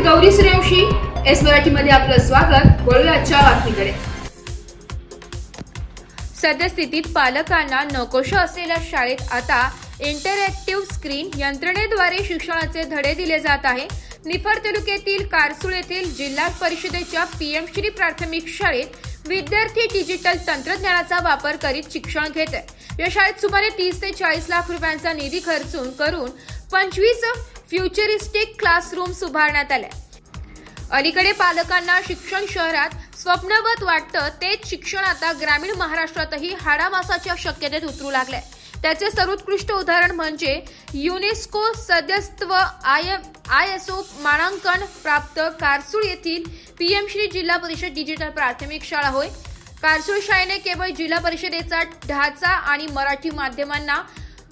Gauri Suryavanshi, S मराठीमध्ये आपलं स्वागत। वळूया आजच्या बातमीकडे। सद्यस्थितीत पालकांना नकोशा असलेल्या शाळेत आता इंटरॅक्टिव्ह स्क्रीन यंत्रणेद्वारे शिक्षणाचे धडे दिले जात आहे। निफाड तालुक्यातील कारसूळ येथील जिल्हा परिषदेच्या पीएम श्री प्राथमिक शाळेत विद्यार्थी डिजिटल तंत्रज्ञानाचा वापर करीत शिक्षण घेत आहेत। या शाळेत सुमारे 30 ते 40 लाख रुपयांचा निधी खर्चून करून 25 फ्युचरिस्टिक क्लासरूम्स उभारण्यात आले। अलीकडे पालकांना शिक्षण शहरात स्वप्नवत वाटतं तेच शिक्षण आता ग्रामीण महाराष्ट्रातही हाडामासाच्या शक्यतेत उतरू लागले। त्याचे सर्वोत्कृष्ट उदाहरण म्हणजे युनेस्को सदस्यत्व ISO मानांकन प्राप्त कारसूळ येथील पीएम श्री जिल्हा परिषद डिजिटल प्राथमिक शाळा होय। कारसूळ शाळेने केवळ जिल्हा परिषदेचा ढाचा आणि मराठी माध्यमांना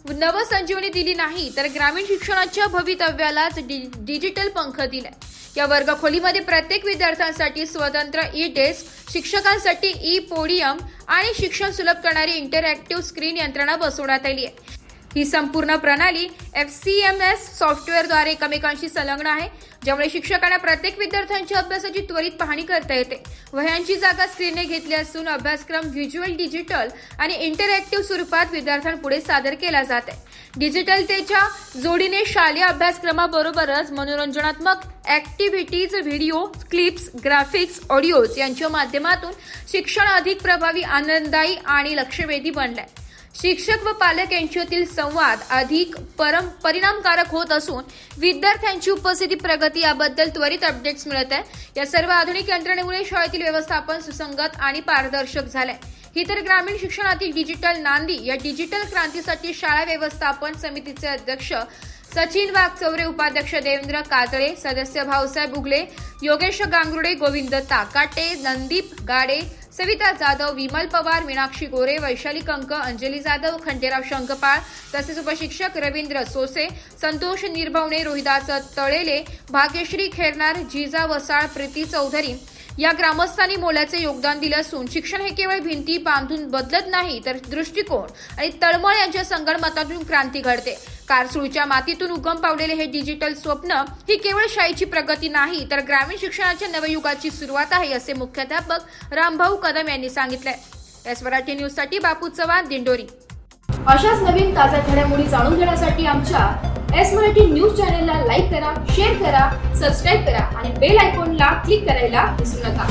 नवसंजीवनी दिली नाही, तर ग्रामीण शिक्षणाच्या भवितव्यालाच डिजिटल पंख दिले। या वर्गखोलीमध्ये प्रत्येक विद्यार्थ्यांसाठी स्वतंत्र डेस्क, शिक्षकांसाठी पोडियम आणि शिक्षण सुलभ करणारी इंटरॅक्टिव्ह स्क्रीन यंत्रणा बसवण्यात आली आहे। ही संपूर्ण प्रणाली FCMS सॉफ्टवेअरद्वारे एकमेकांशी संलग्न आहे, ज्यामुळे शिक्षकांना प्रत्येक विद्यार्थ्यांच्या अभ्यासाची त्वरित पाहणी करता येते। वह्यांची जागा स्क्रीनने घेतली असून अभ्यासक्रम व्हिज्युअल, डिजिटल आणि इंटरॅक्टिव्ह स्वरूपात विद्यार्थ्यांपुढे सादर केला जात आहे। डिजिटलतेच्या जोडीने शालेय अभ्यासक्रमाबरोबरच मनोरंजनात्मक activities, video clips, graphics, audios यांच्या माध्यमातून शिक्षण अधिक प्रभावी, आनंददायी आणि लक्षवेधी बनलंय। शिक्षक व पालक यांच्यातील संवाद अधिक परिणामकारक होत असून विद्यार्थ्यांची उपस्थिती, प्रगती याबद्दल त्वरित अपडेट्स मिळत आहे। या सर्व आधुनिक यंत्रणेमुळे शाळेतील व्यवस्थापन सुसंगत आणि पारदर्शक झालंय। ही तर ग्रामीण शिक्षणातील डिजिटल नांदी। या डिजिटल क्रांतीसाठी शाळा व्यवस्थापन समितीचे अध्यक्ष सचिन वाघचौरे, उपाध्यक्ष देवेंद्र काजळे, सदस्य भाऊसाहेब उगले, योगेश गांगुर्डे, गोविंद ताकाटे, नंदीप गाडे, सविता जाधव, विमल पवार, मीनाक्षी गोरे, वैशाली कंक, अंजली जाधव, खंडेराव शंकपाळ तसेच उपशिक्षक रवींद्र सोसे, संतोष निर्भवणे, रोहिदास तळेले, भाग्यश्री खेरनार, जिजा वसाळ, प्रीती चौधरी या ग्रामस्थांनी मोलाचे योगदान दिले असून शिक्षण हे केवळ भिंती बांधून बदलत नाही, तर दृष्टिकोन आणि तळमळ यांच्या संगणमतातून क्रांती घडते। कारसूळच्या मातीतून उगम पावलेले हे डिजिटल स्वप्न ही केवळ शाळेची प्रगती नाही, तर ग्रामीण शिक्षणाच्या नवयुगाची सुरुवात आहे, असे मुख्याध्यापक रामभाऊ कदम यांनी सांगितले। एस मराठी न्यूज साठी बापू चव्हाण, दिंडोरी। अशाच नवीन ताज्या घडामोडी जाणून घेण्यासाठी आमच्या एस मराठी न्यूज चॅनलला लाईक करा, शेअर करा, सबस्क्राईब करा आणि बेल आयकॉनला क्लिक करायला विसरू नका।